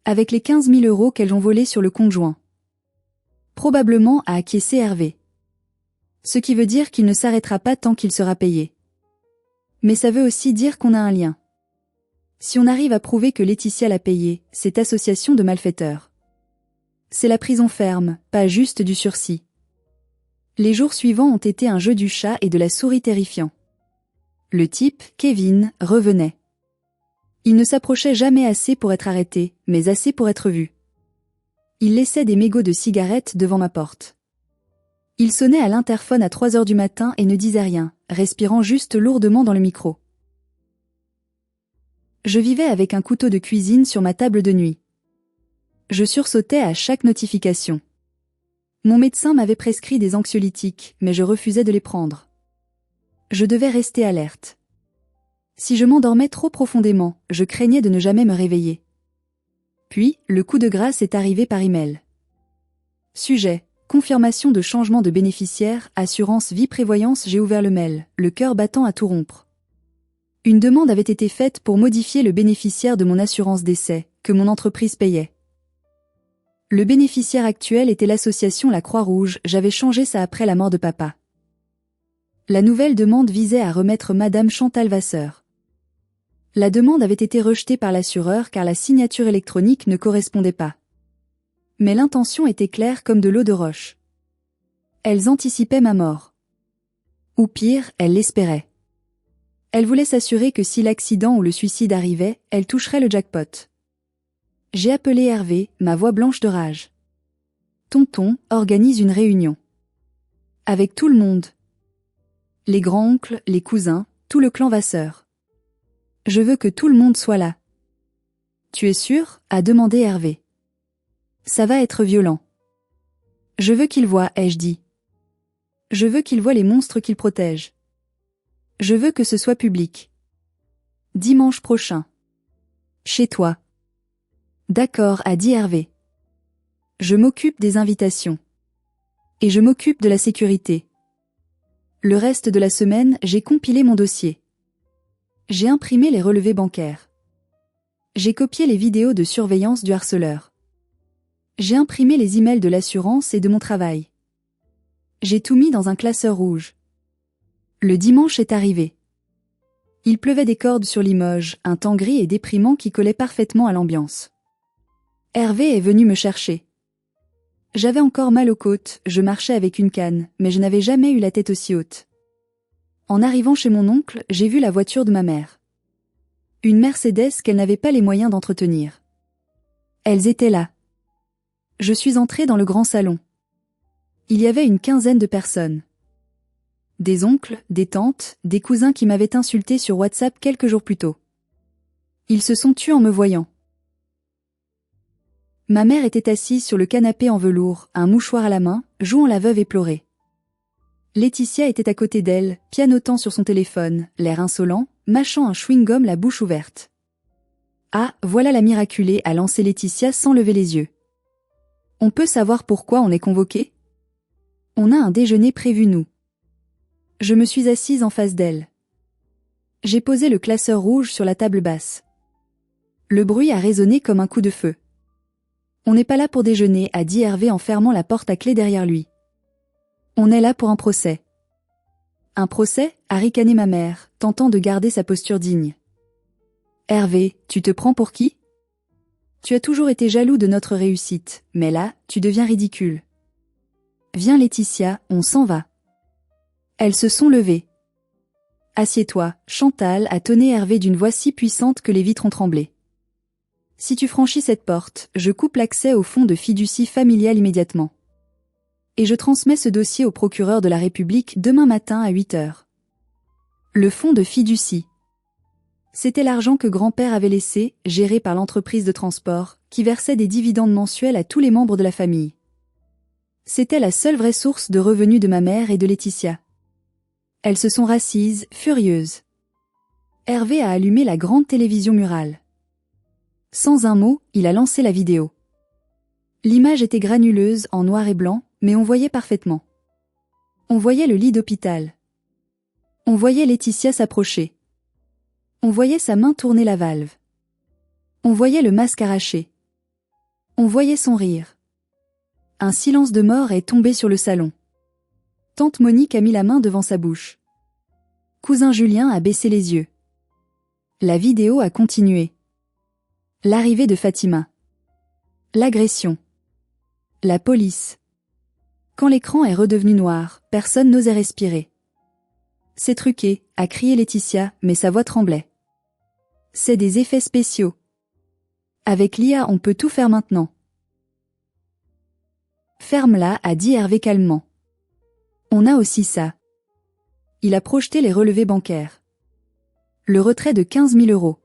Avec les 15 000 € qu'elles ont volés sur le compte joint. Probablement a acquiescé Hervé. Ce qui veut dire qu'il ne s'arrêtera pas tant qu'il sera payé. Mais ça veut aussi dire qu'on a un lien. Si on arrive à prouver que Laetitia l'a payé, c'est association de malfaiteurs. C'est la prison ferme, pas juste du sursis. Les jours suivants ont été un jeu du chat et de la souris terrifiant. Le type, Kevin, revenait. Il ne s'approchait jamais assez pour être arrêté, mais assez pour être vu. Il laissait des mégots de cigarettes devant ma porte. Il sonnait à l'interphone à 3 heures du matin et ne disait rien, respirant juste lourdement dans le micro. Je vivais avec un couteau de cuisine sur ma table de nuit. Je sursautais à chaque notification. Mon médecin m'avait prescrit des anxiolytiques, mais je refusais de les prendre. Je devais rester alerte. Si je m'endormais trop profondément, je craignais de ne jamais me réveiller. Puis, le coup de grâce est arrivé par email. Sujet: confirmation de changement de bénéficiaire, assurance vie prévoyance. J'ai ouvert le mail, le cœur battant à tout rompre. Une demande avait été faite pour modifier le bénéficiaire de mon assurance décès, que mon entreprise payait. Le bénéficiaire actuel était l'association La Croix-Rouge, j'avais changé ça après la mort de papa. La nouvelle demande visait à remettre Madame Chantal Vasseur. La demande avait été rejetée par l'assureur car la signature électronique ne correspondait pas. Mais l'intention était claire comme de l'eau de roche. Elles anticipaient ma mort. Ou pire, elles l'espéraient. Elles voulaient s'assurer que si l'accident ou le suicide arrivait, elles toucheraient le jackpot. J'ai appelé Hervé, ma voix blanche de rage. Tonton, organise une réunion. Avec tout le monde. Les grands-oncles, les cousins, tout le clan Vasseur. Je veux que tout le monde soit là. Tu es sûr? A demandé Hervé. Ça va être violent. Je veux qu'il voie, ai-je dit. Je veux qu'il voie les monstres qu'il protège. Je veux que ce soit public. Dimanche prochain. Chez toi. D'accord, a dit Hervé. Je m'occupe des invitations. Et je m'occupe de la sécurité. Le reste de la semaine, j'ai compilé mon dossier. J'ai imprimé les relevés bancaires. J'ai copié les vidéos de surveillance du harceleur. J'ai imprimé les emails de l'assurance et de mon travail. J'ai tout mis dans un classeur rouge. Le dimanche est arrivé. Il pleuvait des cordes sur Limoges, un temps gris et déprimant qui collait parfaitement à l'ambiance. Hervé est venu me chercher. J'avais encore mal aux côtes, je marchais avec une canne, mais je n'avais jamais eu la tête aussi haute. En arrivant chez mon oncle, j'ai vu la voiture de ma mère. Une Mercedes qu'elle n'avait pas les moyens d'entretenir. Elles étaient là. Je suis entré dans le grand salon. Il y avait une quinzaine de personnes. Des oncles, des tantes, des cousins qui m'avaient insulté sur WhatsApp quelques jours plus tôt. Ils se sont tus en me voyant. Ma mère était assise sur le canapé en velours, un mouchoir à la main, jouant la veuve éplorée. Laetitia était à côté d'elle, pianotant sur son téléphone, l'air insolent, mâchant un chewing-gum la bouche ouverte. « Ah, voilà la miraculée » a lancé Laetitia sans lever les yeux. « On peut savoir pourquoi on est convoqué ? On a un déjeuner prévu nous. » Je me suis assise en face d'elle. J'ai posé le classeur rouge sur la table basse. Le bruit a résonné comme un coup de feu. « On n'est pas là pour déjeuner » a dit Hervé en fermant la porte à clé derrière lui. « On est là pour un procès. » « Un procès » a ricané ma mère, tentant de garder sa posture digne. « Hervé, tu te prends pour qui ? Tu as toujours été jaloux de notre réussite, mais là, tu deviens ridicule. Viens Laetitia, on s'en va. » Elles se sont levées. « Assieds-toi, Chantal » a tonné Hervé d'une voix si puissante que les vitres ont tremblé. « Si tu franchis cette porte, je coupe l'accès au fonds de fiducie familiale immédiatement. Et je transmets ce dossier au procureur de la République demain matin à 8 heures. » Le fonds de fiducie. C'était l'argent que grand-père avait laissé, géré par l'entreprise de transport, qui versait des dividendes mensuels à tous les membres de la famille. C'était la seule vraie source de revenus de ma mère et de Laetitia. Elles se sont rassises, furieuses. Hervé a allumé la grande télévision murale. Sans un mot, il a lancé la vidéo. L'image était granuleuse, en noir et blanc, mais on voyait parfaitement. On voyait le lit d'hôpital. On voyait Laetitia s'approcher. On voyait sa main tourner la valve. On voyait le masque arraché. On voyait son rire. Un silence de mort est tombé sur le salon. Tante Monique a mis la main devant sa bouche. Cousin Julien a baissé les yeux. La vidéo a continué. L'arrivée de Fatima. L'agression. La police. Quand l'écran est redevenu noir, personne n'osait respirer. C'est truqué, a crié Laetitia, mais sa voix tremblait. C'est des effets spéciaux. Avec l'IA, on peut tout faire maintenant. Ferme-la, a dit Hervé calmement. On a aussi ça. Il a projeté les relevés bancaires. Le retrait de 15 000 €.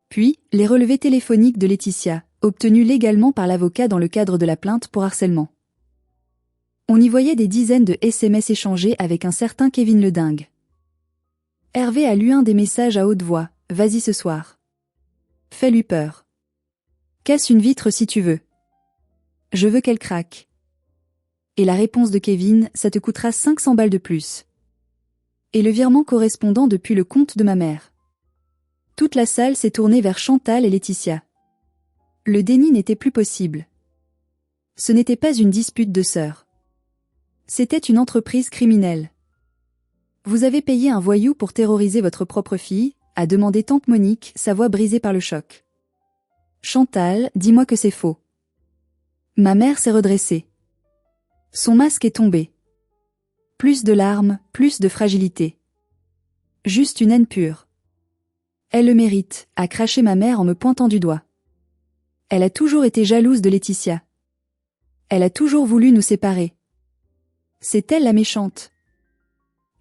Puis, les relevés téléphoniques de Laetitia, obtenus légalement par l'avocat dans le cadre de la plainte pour harcèlement. On y voyait des dizaines de SMS échangés avec un certain Kevin le dingue. Hervé a lu un des messages à haute voix. Vas-y ce soir. Fais-lui peur. Casse une vitre si tu veux. Je veux qu'elle craque. Et la réponse de Kevin, ça te coûtera 500 balles de plus. Et le virement correspondant depuis le compte de ma mère. Toute la salle s'est tournée vers Chantal et Laetitia. Le déni n'était plus possible. Ce n'était pas une dispute de sœurs. C'était une entreprise criminelle. Vous avez payé un voyou pour terroriser votre propre fille, a demandé tante Monique, sa voix brisée par le choc. Chantal, dis-moi que c'est faux. Ma mère s'est redressée. Son masque est tombé. Plus de larmes, plus de fragilité. Juste une haine pure. Elle le mérite, a craché ma mère en me pointant du doigt. Elle a toujours été jalouse de Laetitia. Elle a toujours voulu nous séparer. C'est elle la méchante.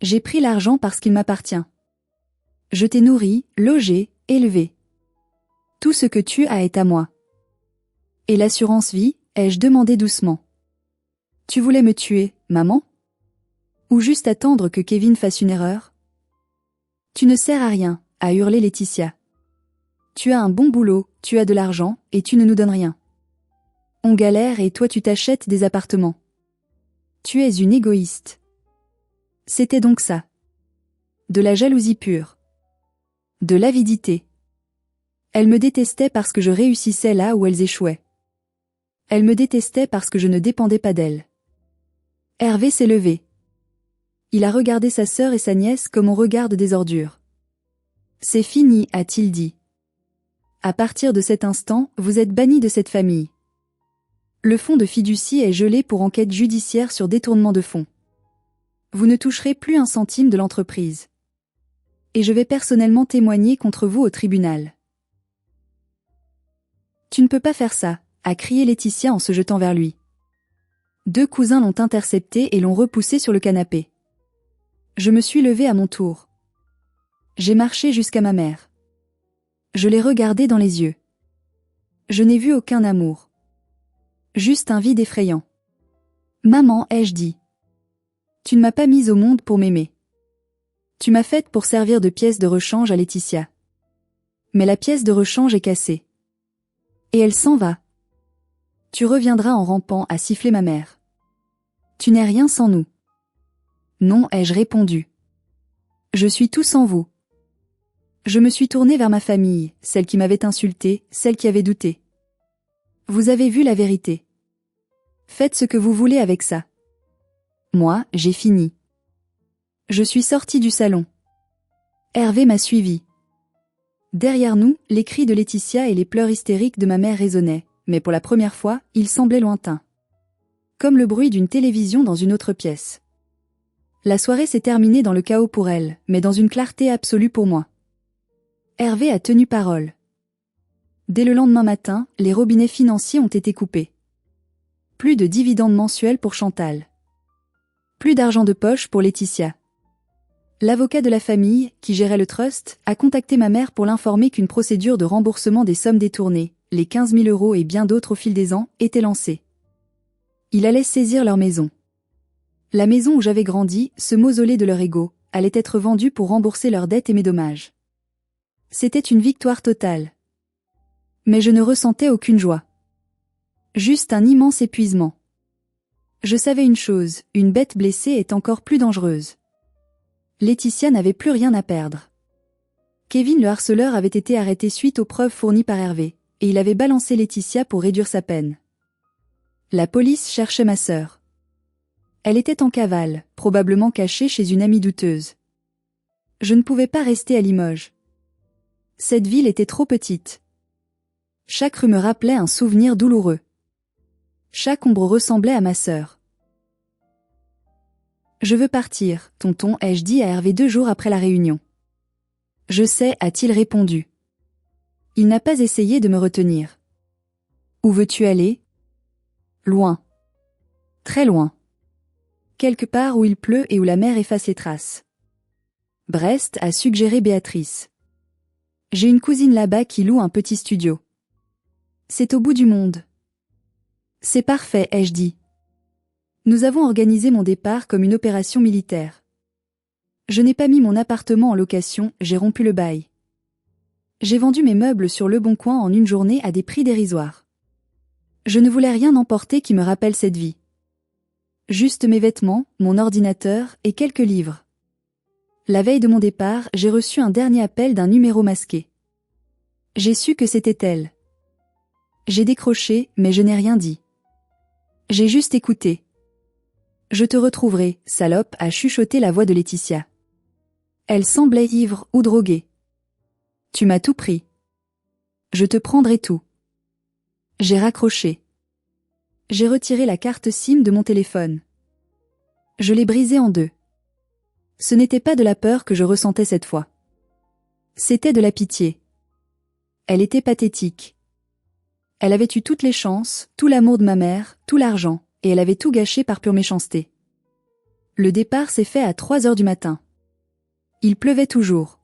J'ai pris l'argent parce qu'il m'appartient. Je t'ai nourri, logé, élevé. Tout ce que tu as est à moi. Et l'assurance vie, ai-je demandé doucement. Tu voulais me tuer, maman? Ou juste attendre que Kevin fasse une erreur? Tu ne sers à rien, a hurlé Laetitia. Tu as un bon boulot, tu as de l'argent, et tu ne nous donnes rien. On galère et toi tu t'achètes des appartements. Tu es une égoïste. C'était donc ça. De la jalousie pure. De l'avidité. Elle me détestait parce que je réussissais là où elles échouaient. Elle me détestait parce que je ne dépendais pas d'elle. Hervé s'est levé. Il a regardé sa sœur et sa nièce comme on regarde des ordures. C'est fini, a-t-il dit. À partir de cet instant, vous êtes bannis de cette famille. Le fonds de fiducie est gelé pour enquête judiciaire sur détournement de fonds. Vous ne toucherez plus un centime de l'entreprise. Et je vais personnellement témoigner contre vous au tribunal. Tu ne peux pas faire ça, a crié Laetitia en se jetant vers lui. Deux cousins l'ont intercepté et l'ont repoussé sur le canapé. Je me suis levée à mon tour. J'ai marché jusqu'à ma mère. Je l'ai regardée dans les yeux. Je n'ai vu aucun amour. Juste un vide effrayant. Maman, ai-je dit. Tu ne m'as pas mise au monde pour m'aimer. Tu m'as faite pour servir de pièce de rechange à Laetitia. Mais la pièce de rechange est cassée. Et elle s'en va. Tu reviendras en rampant, a sifflé ma mère. Tu n'es rien sans nous. Non, ai-je répondu. Je suis tout sans vous. Je me suis tournée vers ma famille, celle qui m'avait insultée, celle qui avait douté. Vous avez vu la vérité. Faites ce que vous voulez avec ça. Moi, j'ai fini. Je suis sortie du salon. Hervé m'a suivi. Derrière nous, les cris de Laetitia et les pleurs hystériques de ma mère résonnaient, mais pour la première fois, ils semblaient lointains. Comme le bruit d'une télévision dans une autre pièce. La soirée s'est terminée dans le chaos pour elle, mais dans une clarté absolue pour moi. Hervé a tenu parole. Dès le lendemain matin, les robinets financiers ont été coupés. Plus de dividendes mensuels pour Chantal. Plus d'argent de poche pour Laetitia. L'avocat de la famille, qui gérait le trust, a contacté ma mère pour l'informer qu'une procédure de remboursement des sommes détournées, les 15 000 € et bien d'autres au fil des ans, était lancée. Il allait saisir leur maison. La maison où j'avais grandi, ce mausolée de leur ego, allait être vendue pour rembourser leurs dettes et mes dommages. C'était une victoire totale. Mais je ne ressentais aucune joie. Juste un immense épuisement. Je savais une chose, une bête blessée est encore plus dangereuse. Laetitia n'avait plus rien à perdre. Kevin le harceleur avait été arrêté suite aux preuves fournies par Hervé, et il avait balancé Laetitia pour réduire sa peine. La police cherchait ma sœur. Elle était en cavale, probablement cachée chez une amie douteuse. Je ne pouvais pas rester à Limoges. Cette ville était trop petite. Chaque rue me rappelait un souvenir douloureux. Chaque ombre ressemblait à ma sœur. Je veux partir, tonton, ai-je dit à Hervé 2 jours après la réunion. Je sais, a-t-il répondu. Il n'a pas essayé de me retenir. Où veux-tu aller? Loin. Très loin. Quelque part où il pleut et où la mer efface les traces. Brest, a suggéré Béatrice. J'ai une cousine là-bas qui loue un petit studio. C'est au bout du monde. C'est parfait, ai-je dit. Nous avons organisé mon départ comme une opération militaire. Je n'ai pas mis mon appartement en location, j'ai rompu le bail. J'ai vendu mes meubles sur Le Bon Coin en une journée à des prix dérisoires. Je ne voulais rien emporter qui me rappelle cette vie. Juste mes vêtements, mon ordinateur et quelques livres. La veille de mon départ, j'ai reçu un dernier appel d'un numéro masqué. J'ai su que c'était elle. J'ai décroché, mais je n'ai rien dit. J'ai juste écouté. Je te retrouverai, salope, a chuchoté la voix de Laetitia. Elle semblait ivre ou droguée. Tu m'as tout pris. Je te prendrai tout. J'ai raccroché. J'ai retiré la carte SIM de mon téléphone. Je l'ai brisée en deux. Ce n'était pas de la peur que je ressentais cette fois. C'était de la pitié. Elle était pathétique. Elle avait eu toutes les chances, tout l'amour de ma mère, tout l'argent, et elle avait tout gâché par pure méchanceté. Le départ s'est fait à 3 heures du matin. Il pleuvait toujours.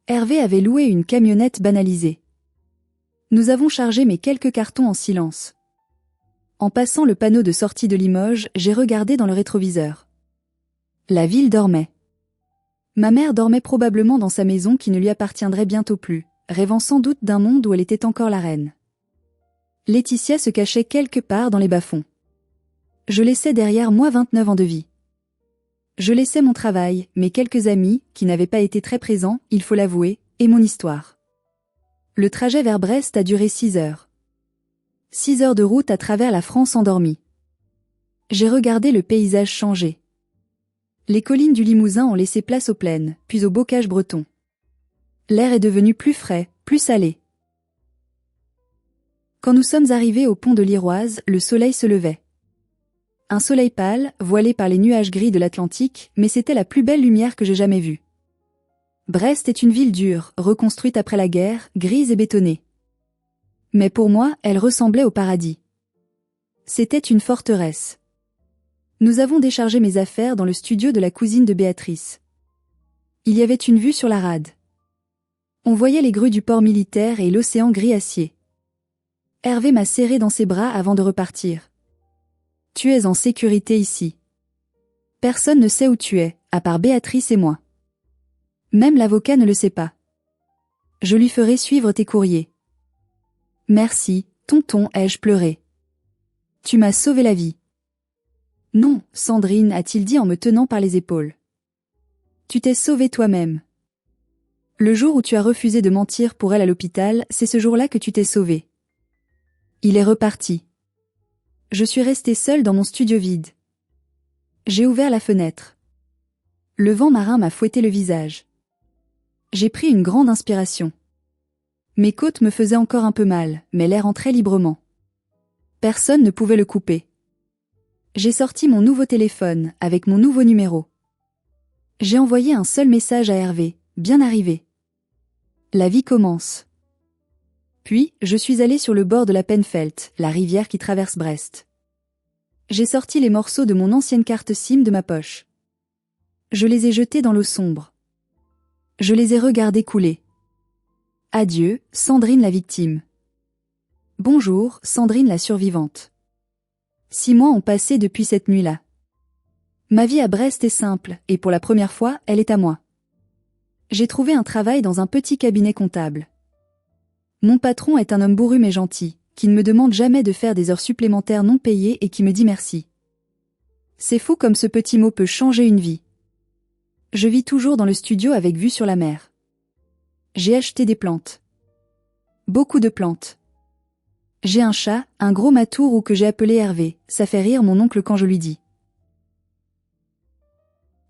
Hervé avait loué une camionnette banalisée. Nous avons chargé mes quelques cartons en silence. En passant le panneau de sortie de Limoges, j'ai regardé dans le rétroviseur. La ville dormait. Ma mère dormait probablement dans sa maison qui ne lui appartiendrait bientôt plus, rêvant sans doute d'un monde où elle était encore la reine. Laetitia se cachait quelque part dans les bas-fonds. Je laissais derrière moi 29 ans de vie. Je laissais mon travail, mes quelques amis, qui n'avaient pas été très présents, il faut l'avouer, et mon histoire. Le trajet vers Brest a duré 6 heures. 6 heures de route à travers la France endormie. J'ai regardé le paysage changer. Les collines du Limousin ont laissé place aux plaines, puis aux bocages bretons. L'air est devenu plus frais, plus salé. Quand nous sommes arrivés au pont de l'Iroise, le soleil se levait. Un soleil pâle, voilé par les nuages gris de l'Atlantique, mais c'était la plus belle lumière que j'ai jamais vue. Brest est une ville dure, reconstruite après la guerre, grise et bétonnée. Mais pour moi, elle ressemblait au paradis. C'était une forteresse. Nous avons déchargé mes affaires dans le studio de la cousine de Béatrice. Il y avait une vue sur la rade. On voyait les grues du port militaire et l'océan gris acier. Hervé m'a serré dans ses bras avant de repartir. Tu es en sécurité ici. Personne ne sait où tu es, à part Béatrice et moi. Même l'avocat ne le sait pas. Je lui ferai suivre tes courriers. Merci, tonton, ai-je pleuré. Tu m'as sauvé la vie. Non, Sandrine, a-t-il dit en me tenant par les épaules. Tu t'es sauvée toi-même. Le jour où tu as refusé de mentir pour elle à l'hôpital, c'est ce jour-là que tu t'es sauvée. Il est reparti. Je suis restée seule dans mon studio vide. J'ai ouvert la fenêtre. Le vent marin m'a fouetté le visage. J'ai pris une grande inspiration. Mes côtes me faisaient encore un peu mal, mais l'air entrait librement. Personne ne pouvait le couper. J'ai sorti mon nouveau téléphone, avec mon nouveau numéro. J'ai envoyé un seul message à Hervé, bien arrivé. La vie commence. Puis, je suis allée sur le bord de la Penfelt, la rivière qui traverse Brest. J'ai sorti les morceaux de mon ancienne carte SIM de ma poche. Je les ai jetés dans l'eau sombre. Je les ai regardés couler. Adieu, Sandrine la victime. Bonjour, Sandrine la survivante. 6 mois ont passé depuis cette nuit-là. Ma vie à Brest est simple, et pour la première fois, elle est à moi. J'ai trouvé un travail dans un petit cabinet comptable. Mon patron est un homme bourru mais gentil, qui ne me demande jamais de faire des heures supplémentaires non payées et qui me dit merci. C'est fou comme ce petit mot peut changer une vie. Je vis toujours dans le studio avec vue sur la mer. J'ai acheté des plantes. Beaucoup de plantes. J'ai un chat, un gros matourou que j'ai appelé Hervé, ça fait rire mon oncle quand je lui dis.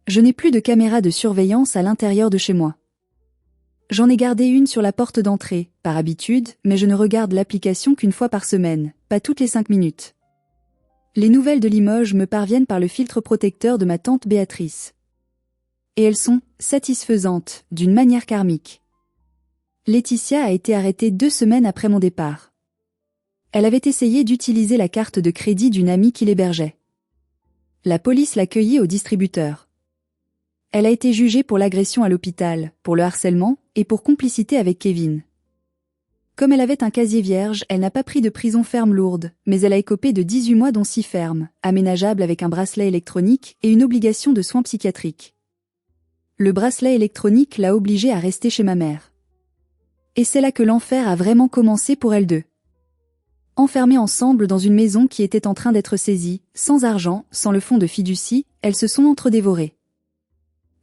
Je n'ai plus de caméra de surveillance à l'intérieur de chez moi. J'en ai gardé une sur la porte d'entrée, par habitude, mais je ne regarde l'application qu'une fois par semaine, pas toutes les 5 minutes. Les nouvelles de Limoges me parviennent par le filtre protecteur de ma tante Béatrice. Et elles sont satisfaisantes, d'une manière karmique. Laetitia a été arrêtée 2 semaines après mon départ. Elle avait essayé d'utiliser la carte de crédit d'une amie qui l'hébergeait. La police l'a cueillie au distributeur. Elle a été jugée pour l'agression à l'hôpital, pour le harcèlement et pour complicité avec Kevin. Comme elle avait un casier vierge, elle n'a pas pris de prison ferme lourde, mais elle a écopé de 18 mois dont 6 fermes, aménageables avec un bracelet électronique et une obligation de soins psychiatriques. Le bracelet électronique l'a obligée à rester chez ma mère. Et c'est là que l'enfer a vraiment commencé pour elles deux. Enfermées ensemble dans une maison qui était en train d'être saisie, sans argent, sans le fonds de fiducie, elles se sont entre-dévorées.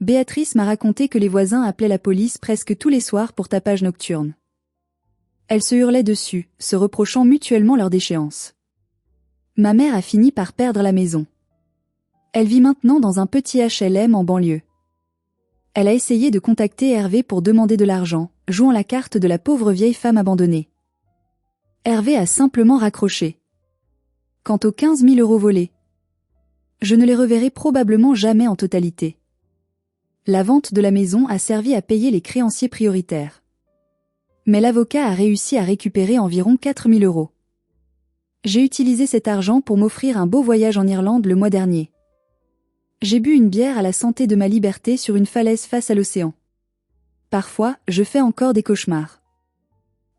Béatrice m'a raconté que les voisins appelaient la police presque tous les soirs pour tapage nocturne. Elles se hurlaient dessus, se reprochant mutuellement leur déchéance. Ma mère a fini par perdre la maison. Elle vit maintenant dans un petit HLM en banlieue. Elle a essayé de contacter Hervé pour demander de l'argent, jouant la carte de la pauvre vieille femme abandonnée. Hervé a simplement raccroché. Quant aux 15 000 € volés, je ne les reverrai probablement jamais en totalité. La vente de la maison a servi à payer les créanciers prioritaires. Mais l'avocat a réussi à récupérer environ 4 000 €. J'ai utilisé cet argent pour m'offrir un beau voyage en Irlande le mois dernier. J'ai bu une bière à la santé de ma liberté sur une falaise face à l'océan. Parfois, je fais encore des cauchemars.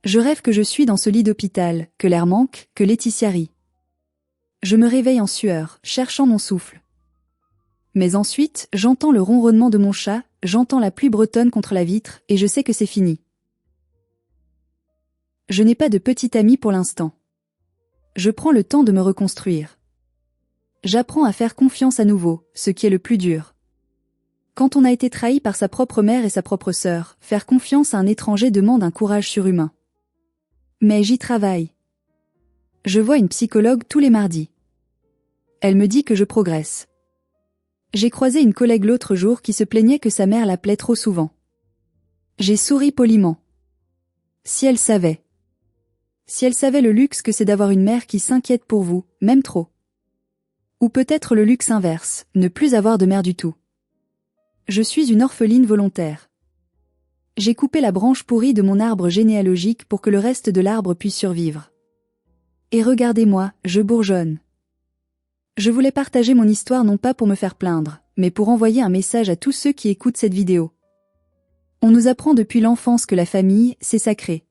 Je rêve que je suis dans ce lit d'hôpital, que l'air manque, que Laetitia rit. Je me réveille en sueur, cherchant mon souffle. Mais ensuite, j'entends le ronronnement de mon chat, j'entends la pluie bretonne contre la vitre, et je sais que c'est fini. Je n'ai pas de petite amie pour l'instant. Je prends le temps de me reconstruire. J'apprends à faire confiance à nouveau, ce qui est le plus dur. Quand on a été trahi par sa propre mère et sa propre sœur, faire confiance à un étranger demande un courage surhumain. Mais j'y travaille. Je vois une psychologue tous les mardis. Elle me dit que je progresse. J'ai croisé une collègue l'autre jour qui se plaignait que sa mère l'appelait trop souvent. J'ai souri poliment. Si elle savait. Si elle savait le luxe que c'est d'avoir une mère qui s'inquiète pour vous, même trop. Ou peut-être le luxe inverse, ne plus avoir de mère du tout. Je suis une orpheline volontaire. J'ai coupé la branche pourrie de mon arbre généalogique pour que le reste de l'arbre puisse survivre. Et regardez-moi, je bourgeonne. Je voulais partager mon histoire non pas pour me faire plaindre, mais pour envoyer un message à tous ceux qui écoutent cette vidéo. On nous apprend depuis l'enfance que la famille, c'est sacré.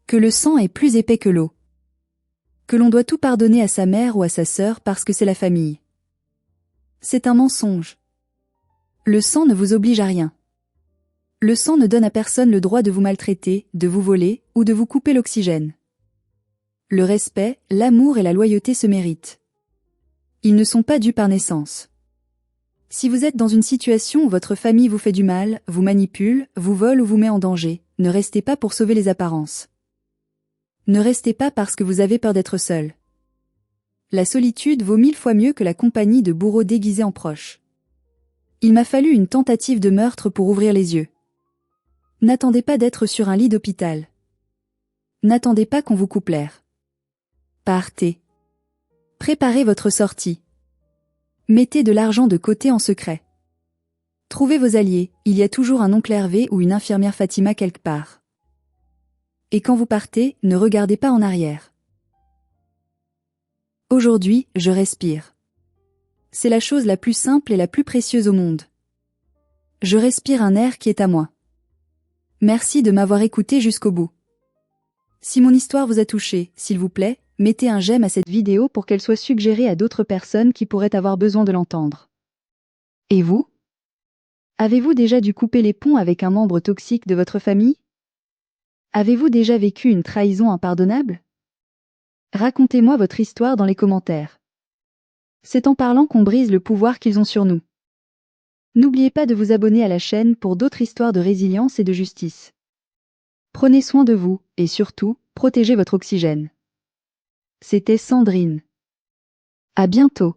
Que le sang est plus épais que l'eau. Que l'on doit tout pardonner à sa mère ou à sa sœur parce que c'est la famille. C'est un mensonge. Le sang ne vous oblige à rien. Le sang ne donne à personne le droit de vous maltraiter, de vous voler, ou de vous couper l'oxygène. Le respect, l'amour et la loyauté se méritent. Ils ne sont pas dus par naissance. Si vous êtes dans une situation où votre famille vous fait du mal, vous manipule, vous vole ou vous met en danger, ne restez pas pour sauver les apparences. Ne restez pas parce que vous avez peur d'être seul. La solitude vaut 1000 fois mieux que la compagnie de bourreaux déguisés en proches. Il m'a fallu une tentative de meurtre pour ouvrir les yeux. N'attendez pas d'être sur un lit d'hôpital. N'attendez pas qu'on vous coupe l'air. Partez. Préparez votre sortie. Mettez de l'argent de côté en secret. Trouvez vos alliés, il y a toujours un oncle Hervé ou une infirmière Fatima quelque part. Et quand vous partez, ne regardez pas en arrière. Aujourd'hui, je respire. C'est la chose la plus simple et la plus précieuse au monde. Je respire un air qui est à moi. Merci de m'avoir écouté jusqu'au bout. Si mon histoire vous a touché, s'il vous plaît, mettez un j'aime à cette vidéo pour qu'elle soit suggérée à d'autres personnes qui pourraient avoir besoin de l'entendre. Et vous? Avez-vous déjà dû couper les ponts avec un membre toxique de votre famille? Avez-vous déjà vécu une trahison impardonnable? Racontez-moi votre histoire dans les commentaires. C'est en parlant qu'on brise le pouvoir qu'ils ont sur nous. N'oubliez pas de vous abonner à la chaîne pour d'autres histoires de résilience et de justice. Prenez soin de vous, et surtout, protégez votre oxygène. C'était Sandrine. À bientôt.